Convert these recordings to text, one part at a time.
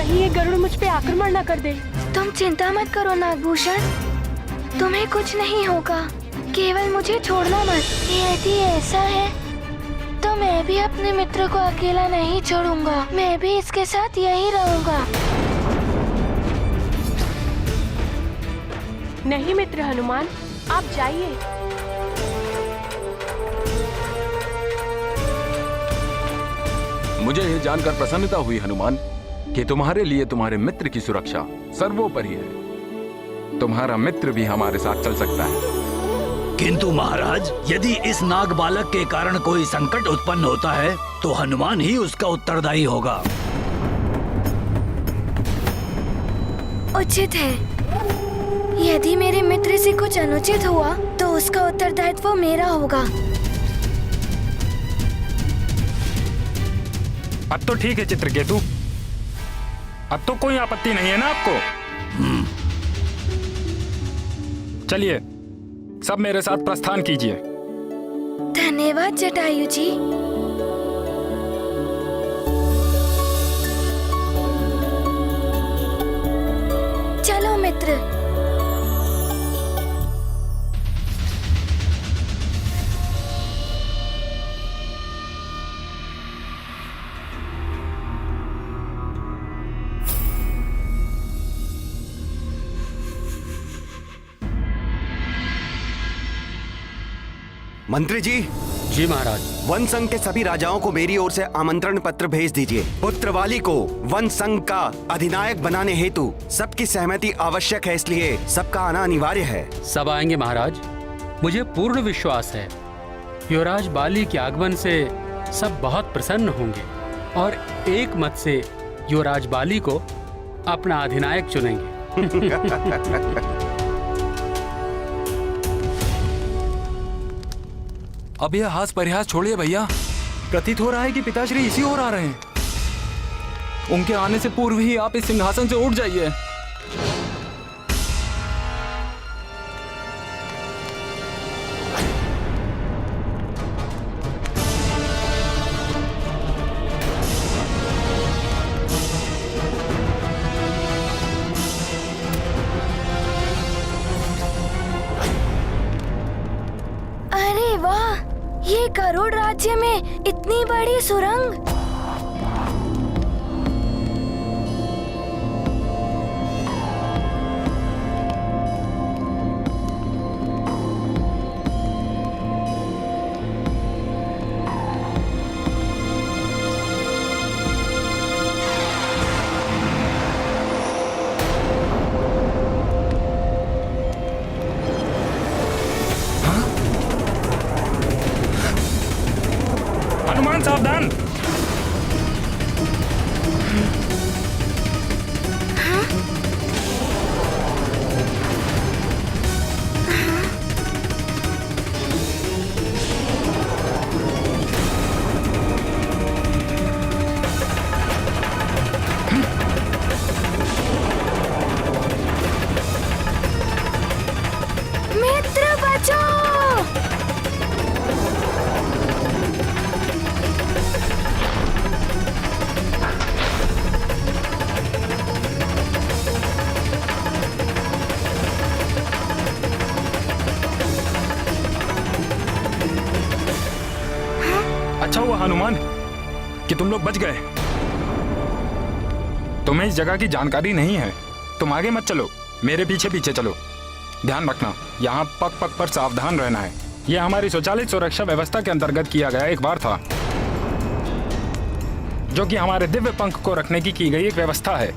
कहीं ये गरुड़ मुझ पे आक्रमण न कर दे। तुम चिंता मत करो नागभूषण, तुम्हें कुछ नहीं होगा, केवल मुझे छोड़ना मत। यदि ऐसा है तो मैं भी अपने मित्र को अकेला नहीं छोड़ूंगा, मैं भी इसके साथ यही रहूंगा। नहीं मित्र हनुमान, आप जाइए। मुझे ये जानकर प्रसन्नता हुई हनुमान कि तुम्हारे लिए तुम्हारे मित्र की सुरक्षा सर्वोपरि है। तुम्हारा मित्र भी हमारे साथ चल सकता है। किंतु महाराज, यदि इस नाग बालक के कारण कोई संकट उत्पन्न होता है तो हनुमान ही उसका उत्तरदायी होगा। उचित है, यदि मेरे मित्र से कुछ अनुचित हुआ तो उसका उत्तरदायित्व मेरा होगा। अब तो ठीक है चित्रकेतु, अब तो कोई आपत्ति नहीं है ना आपको? चलिए सब मेरे साथ प्रस्थान कीजिए। धन्यवाद जटायु जी। चलो मित्र। मंत्री जी। जी महाराज। वन संघ के सभी राजाओं को मेरी ओर से आमंत्रण पत्र भेज दीजिए। पुत्र वाली को वन संघ का अधिनायक बनाने हेतु सबकी सहमति आवश्यक है, इसलिए सबका आना अनिवार्य है। सब आएंगे महाराज, मुझे पूर्ण विश्वास है युवराज बाली के आगमन से सब बहुत प्रसन्न होंगे और एक मत से युवराज बाली को अपना अधिनायक चुनेंगे। अब यह हास परिहास छोड़िए भैया। प्रतीत हो रहा है कि पिताश्री इसी ओर आ रहे हैं। उनके आने से पूर्व ही आप इस सिंहासन से उठ जाइए। अरे वाह, ये गरुड़ राज्य में इतनी बड़ी सुरंग। हनुमान सावधान। मित्र बचो। अच्छा हुआ हनुमान कि तुम लोग बच गए। तुम्हें इस जगह की जानकारी नहीं है, तुम आगे मत चलो, मेरे पीछे पीछे चलो। ध्यान रखना, यहाँ पग पग पर सावधान रहना है। यह हमारी स्वचालित सुरक्षा व्यवस्था के अंतर्गत किया गया एक बार था, जो कि हमारे दिव्य पंख को रखने की गई एक व्यवस्था है।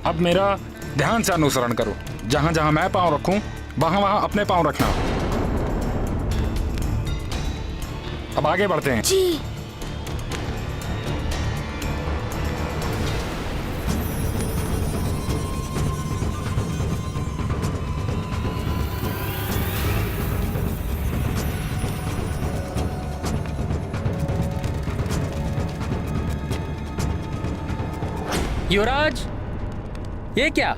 अब मेरा ध्यान से अनुसरण करो। जहां जहां मैं पांव रखूं वहां वहां अपने पांव रखना। अब आगे बढ़ते हैं। जी। युवराज, ये क्या,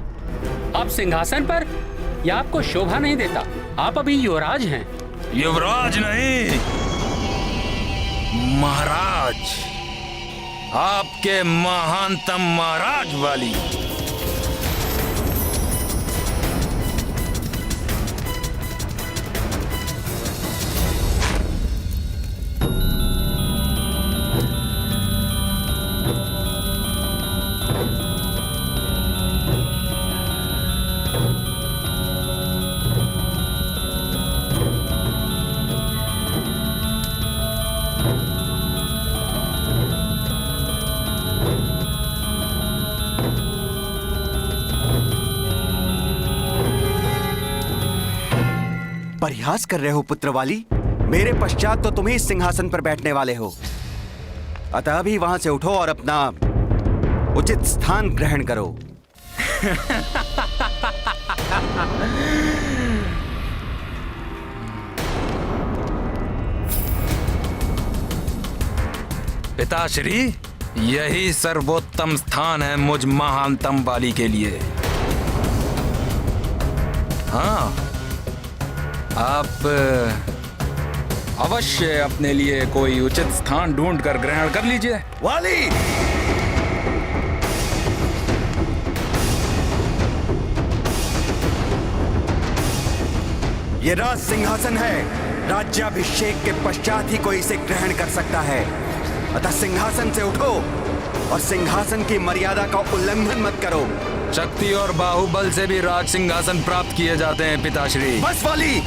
आप सिंहासन पर? यह आपको शोभा नहीं देता। आप अभी युवराज हैं। युवराज नहीं, महाराज। आपके महानतम महाराज वाली। परिहास कर रहे हो पुत्रवाली? मेरे पश्चात तो तुम ही इस सिंहासन पर बैठने वाले हो, अतः अभी वहां से उठो और अपना उचित स्थान ग्रहण करो। पिताश्री, यही सर्वोत्तम स्थान है मुझ महानतम वाली के लिए। हाँ, आप अवश्य अपने लिए कोई उचित स्थान ढूंढकर ग्रहण कर लीजिए। वाली, ये राज सिंहासन है। राज्याभिषेक के पश्चात ही कोई इसे ग्रहण कर सकता है, अतः सिंहासन से उठो और सिंहासन की मर्यादा का उल्लंघन मत करो। शक्ति और बाहुबल से भी राज सिंहासन प्राप्त किए जाते हैं पिताश्री। बस वाली,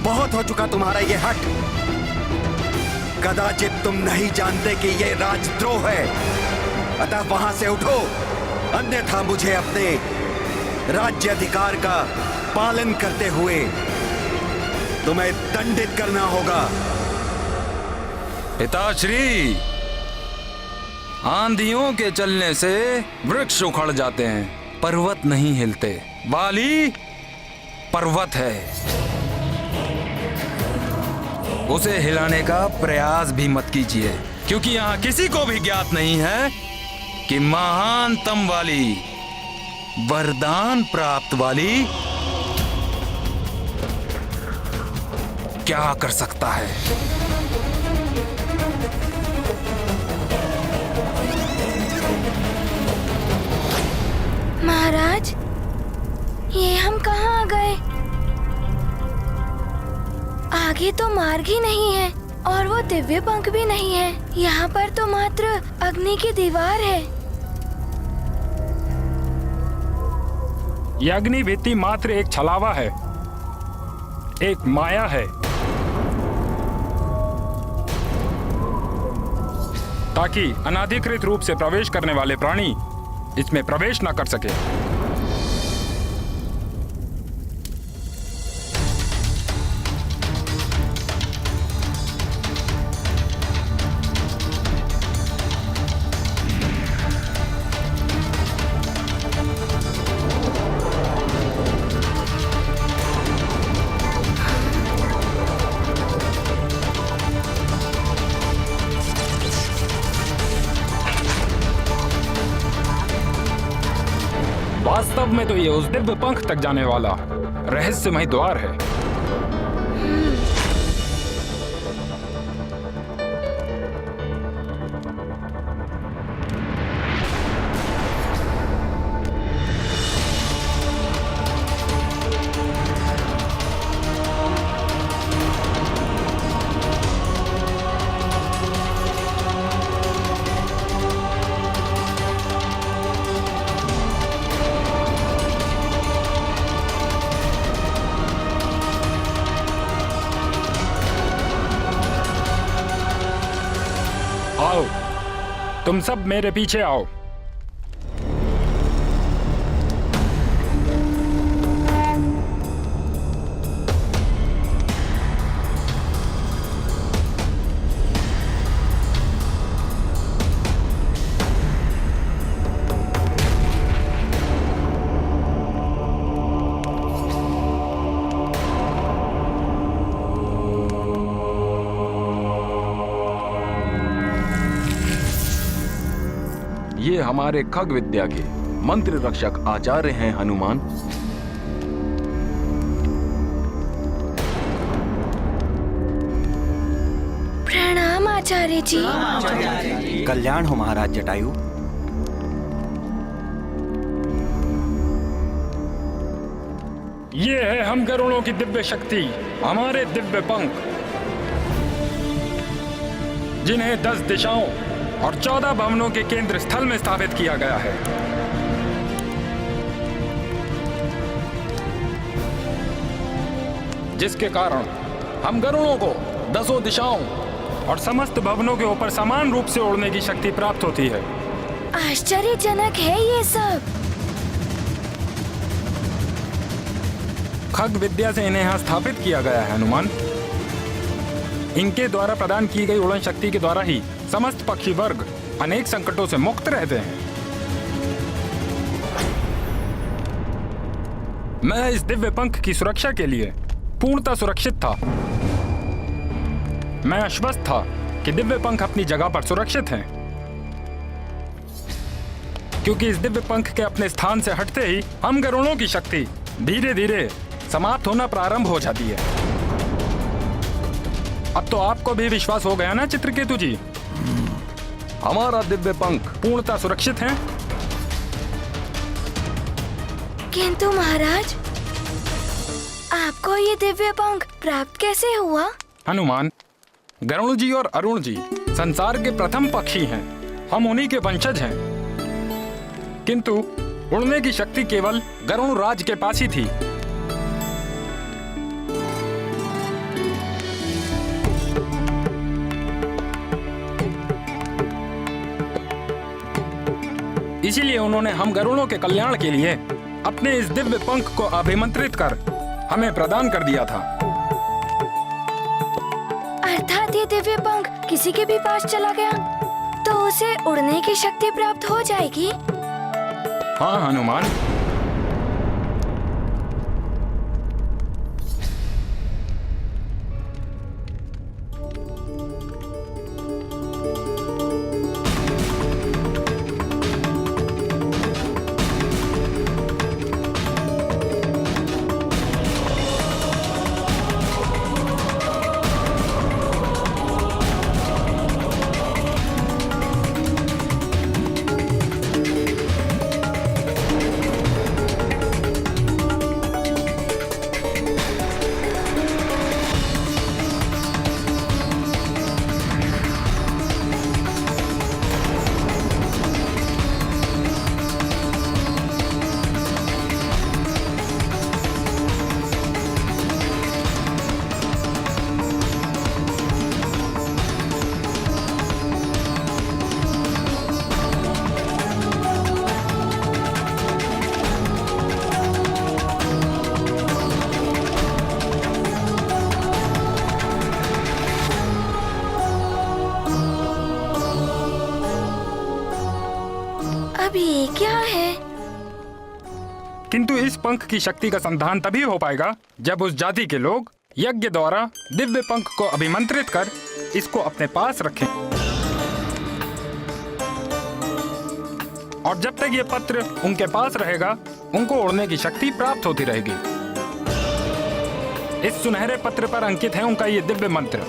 बहुत हो चुका तुम्हारा ये हट। कदाचित तुम नहीं जानते कि ये राजद्रोह है, अतः वहां से उठो, अन्यथा मुझे अपने राज्य अधिकार का पालन करते हुए तुम्हें दंडित करना होगा। पिताश्री, आंधियों के चलने से वृक्ष उखड़ जाते हैं, पर्वत नहीं हिलते। वाली पर्वत है, उसे हिलाने का प्रयास भी मत कीजिए, क्योंकि यहाँ किसी को भी ज्ञात नहीं है कि महानतम वाली, वरदान प्राप्त वाली क्या कर सकता है। महाराज, ये हम कहाँ आ गए? आगे तो मार्ग ही नहीं है और वो दिव्य पंख भी नहीं है। यहाँ पर तो मात्र अग्नि की दीवार है। यह अग्नि भित्ति मात्र एक छलावा है, एक माया है, ताकि अनाधिकृत रूप से प्रवेश करने वाले प्राणी इसमें प्रवेश न कर सके। वास्तव में तो ये उस दिव्य पंख तक जाने वाला रहस्यमय द्वार है। आओ, तुम सब मेरे पीछे आओ। ये हमारे खग विद्या के मंत्र रक्षक आचार्य हैं हनुमान। प्रणाम आचार्य जी। कल्याण हो महाराज जटायु। ये है हम गरुड़ों की दिव्य शक्ति, हमारे दिव्य पंख, जिन्हें 10 दिशाओं और 14 भवनों के केंद्र स्थल में स्थापित किया गया है। जिसके कारण हम गरुड़ों को 10 दिशाओं और समस्त भवनों के ऊपर समान रूप से उड़ने की शक्ति प्राप्त होती है। आश्चर्यजनक है ये सब। खग विद्या से इन्हें यहाँ स्थापित किया गया है हनुमान। इनके द्वारा प्रदान की गई उड़न शक्ति के द्वारा ही समस्त पक्षी वर्ग अनेक संकटों से मुक्त रहते हैं। मैं इस दिव्य पंख की सुरक्षा के लिए पूर्णतः सुरक्षित था। मैं आश्वस्त था कि दिव्य पंख अपनी जगह पर सुरक्षित हैं, क्योंकि इस दिव्य पंख के अपने स्थान से हटते ही हम गरुड़ों की शक्ति धीरे धीरे समाप्त होना प्रारंभ हो जाती है। अब तो आपको भी विश्वास हो गया ना चित्रकेतु जी? हमारा दिव्य पंख पूर्णतः सुरक्षित है। किंतु महाराज, आपको ये दिव्य पंख प्राप्त कैसे हुआ? हनुमान, गरुण जी और अरुण जी संसार के प्रथम पक्षी हैं। हम उन्हीं के वंशज हैं। किंतु उड़ने की शक्ति केवल गरुण राज के पास ही थी। इसीलिए उन्होंने हम गरुड़ों के कल्याण के लिए अपने इस दिव्य पंख को अभिमंत्रित कर हमें प्रदान कर दिया था। अर्थात ये दिव्य पंख किसी के भी पास चला गया तो उसे उड़ने की शक्ति प्राप्त हो जाएगी। हाँ हनुमान, अब ये क्या है? किंतु इस पंख की शक्ति का संधान तभी हो पाएगा जब उस जाति के लोग यज्ञ द्वारा दिव्य पंख को अभिमंत्रित कर इसको अपने पास रखें। और जब तक ये पत्र उनके पास रहेगा, उनको उड़ने की शक्ति प्राप्त होती रहेगी। इस सुनहरे पत्र पर अंकित है उनका ये दिव्य मंत्र।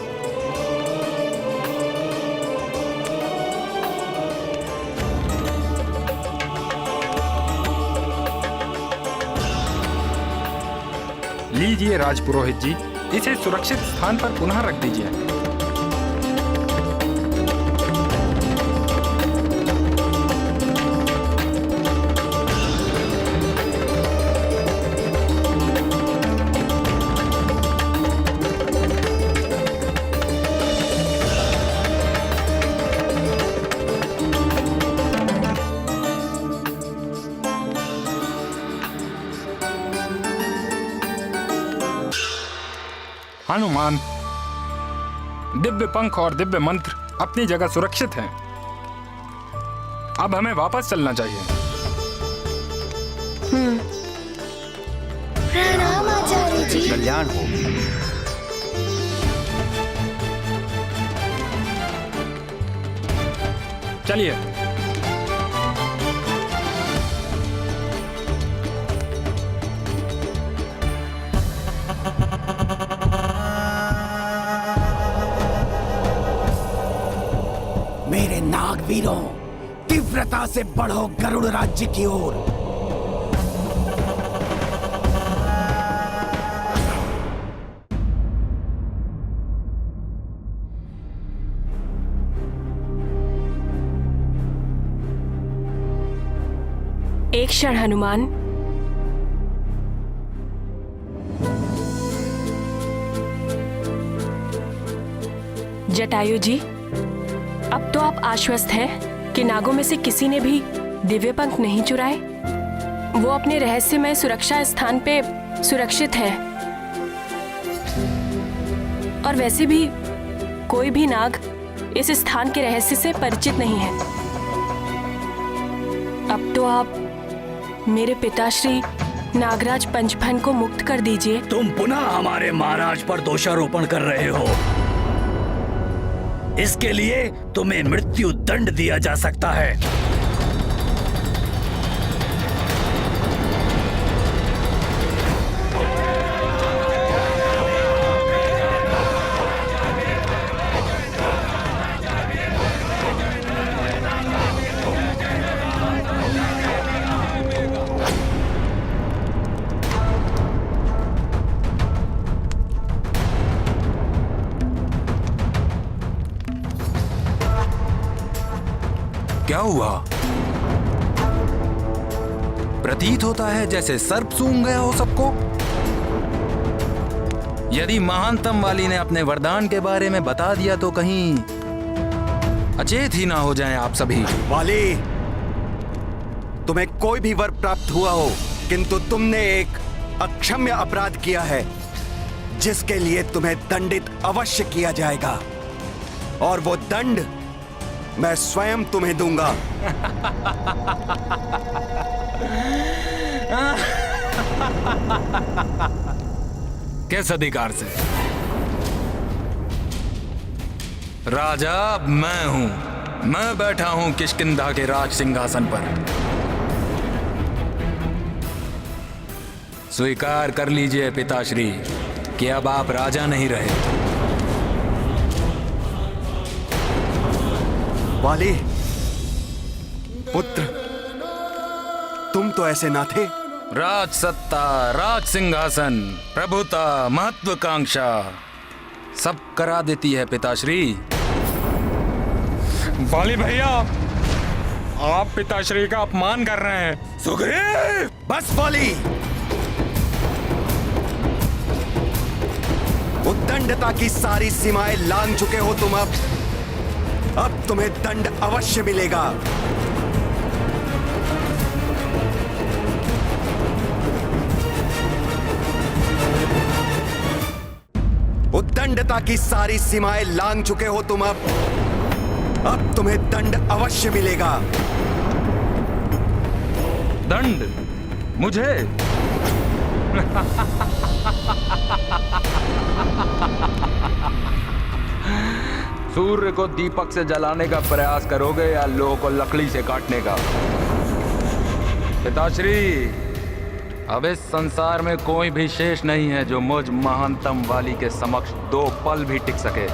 लीजिए राजपुरोहित जी, इसे सुरक्षित स्थान पर पुनः रख दीजिए। हनुमान, दिव्य पंख और दिव्य मंत्र अपनी जगह सुरक्षित हैं। अब हमें वापस चलना चाहिए। प्रणाम आचार्य जी। कल्याण हो। चलिए। वीरों, तीव्रता से बढ़ो गरुड़ राज्य की ओर। एक क्षण हनुमान। जटायु जी, अब तो आप आश्वस्त हैं कि नागों में से किसी ने भी दिव्य पंख नहीं चुराए। वो अपने रहस्यमय सुरक्षा स्थान पे सुरक्षित है। और वैसे भी कोई भी नाग इस स्थान के रहस्य से परिचित नहीं है। अब तो आप मेरे पिताश्री नागराज पंचफन को मुक्त कर दीजिए। तुम पुनः हमारे महाराज पर दोषारोपण कर रहे हो। इसके लिए तुम्हें मृत्यु दंड दिया जा सकता है। क्या हुआ? प्रतीत होता है जैसे सर्प सूंघ गया हो सबको। यदि महानतम वाली ने अपने वरदान के बारे में बता दिया तो कहीं अचेत ही ना हो जाएं आप सभी। वाली, तुम्हें कोई भी वर प्राप्त हुआ हो, किंतु तुमने एक अक्षम्य अपराध किया है जिसके लिए तुम्हें दंडित अवश्य किया जाएगा। और वो दंड मैं स्वयं तुम्हें दूंगा। किस अधिकार से? राजा मैं हूं। मैं बैठा हूं किष्किंधा के राज सिंहासन पर। स्वीकार कर लीजिए पिताश्री कि अब आप राजा नहीं रहे। वाली पुत्र, तुम तो ऐसे ना थे। राज सत्ता, राज सिंहासन, प्रभुता, महत्वाकांक्षा सब करा देती है पिताश्री। वाली भैया, आप पिताश्री का अपमान कर रहे हैं। सुग्रीव, बस वाली। उद्दंडता की सारी सीमाएं लांघ चुके हो तुम। अब तुम्हें दंड अवश्य मिलेगा। उद्दंडता की सारी सीमाएं लांघ चुके हो तुम। अब तुम्हें दंड अवश्य मिलेगा। दंड मुझे? सूर्य को दीपक से जलाने का प्रयास करोगे या लोह को लकड़ी से काटने का? पिताश्री, अब इस संसार में कोई भी शेष नहीं है जो मुझ महानतम वाली के समक्ष 2 पल भी टिक सके।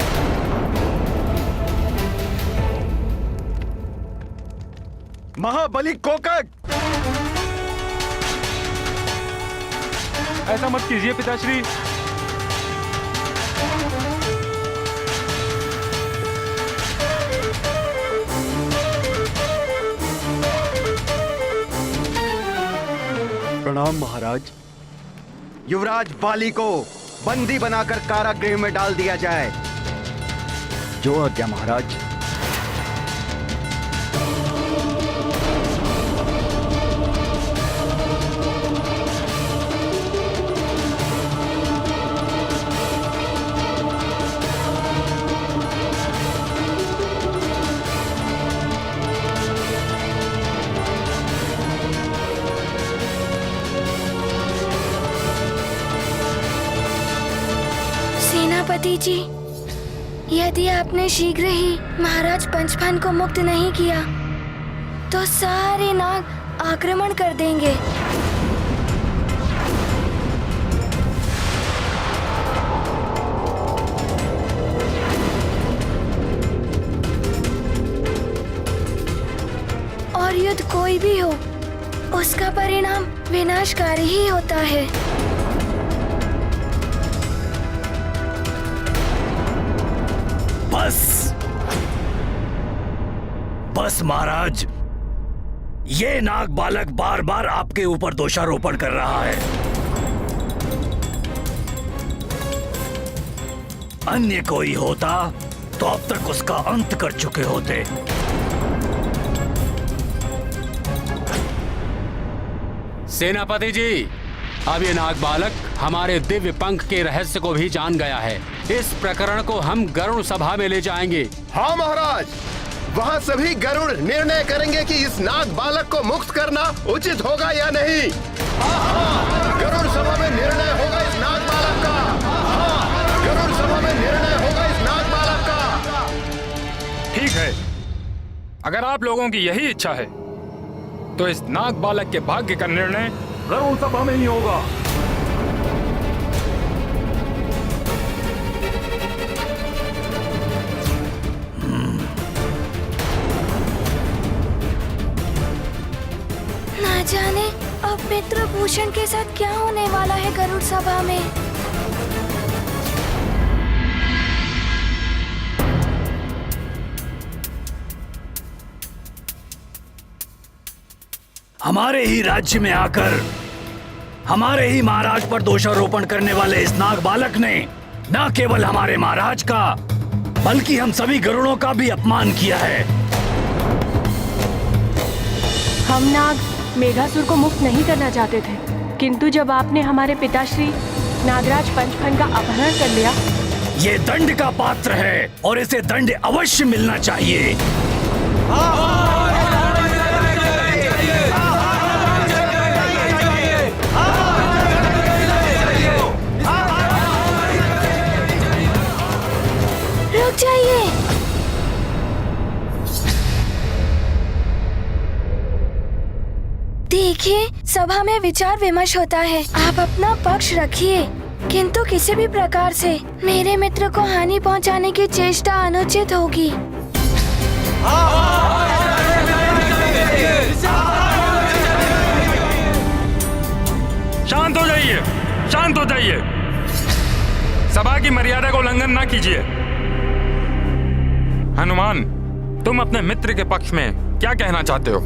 महाबली कोकट, ऐसा मत कीजिए पिताश्री। प्रणाम महाराज। युवराज बाली को बंदी बनाकर कारागृह में डाल दिया जाए। जो आज्ञा महाराज। सेनापति जी, यदि आपने शीघ्र ही महाराज पंचफन को मुक्त नहीं किया तो सारे नाग आक्रमण कर देंगे। युद्ध कोई भी हो, उसका परिणाम विनाशकारी ही होता है। बस महाराज, ये नाग बालक बार बार आपके ऊपर दोषारोपण कर रहा है। अन्य कोई होता तो अब तक उसका अंत कर चुके होते। सेनापति जी, अब ये नाग बालक हमारे दिव्य पंख के रहस्य को भी जान गया है। इस प्रकरण को हम गरुड़ सभा में ले जाएंगे। हाँ महाराज, वहाँ सभी गरुड़ निर्णय करेंगे कि इस नाग बालक को मुक्त करना उचित होगा या नहीं। गरुड़ सभा में निर्णय होगा इस नाग बालक का। गरुड़ सभा में निर्णय होगा इस नाग बालक का। ठीक है, अगर आप लोगों की यही इच्छा है तो इस नाग बालक के भाग्य का निर्णय गरुड़ सभा में ही होगा। ना जाने अब मित्रभूषण के साथ क्या होने वाला है गरुड़ सभा में। हमारे ही राज्य में आकर हमारे ही महाराज पर दोषारोपण करने वाले इस नाग बालक ने न केवल हमारे महाराज का बल्कि हम सभी गरुड़ों का भी अपमान किया है। हम नाग मेघासुर को मुक्त नहीं करना चाहते थे, किंतु जब आपने हमारे पिताश्री नागराज पंचफन का अपहरण कर लिया। ये दंड का पात्र है और इसे दंड अवश्य मिलना चाहिए। रुक जाइए। देखिए, सभा में विचार विमर्श होता है। आप अपना पक्ष रखिए, किंतु किसी भी प्रकार से मेरे मित्र को हानि पहुंचाने की चेष्टा अनुचित होगी। शांत हो जाइए, शांत हो जाइए। सभा की मर्यादा को उल्लंघन ना कीजिए। हनुमान, तुम अपने मित्र के पक्ष में क्या कहना चाहते हो?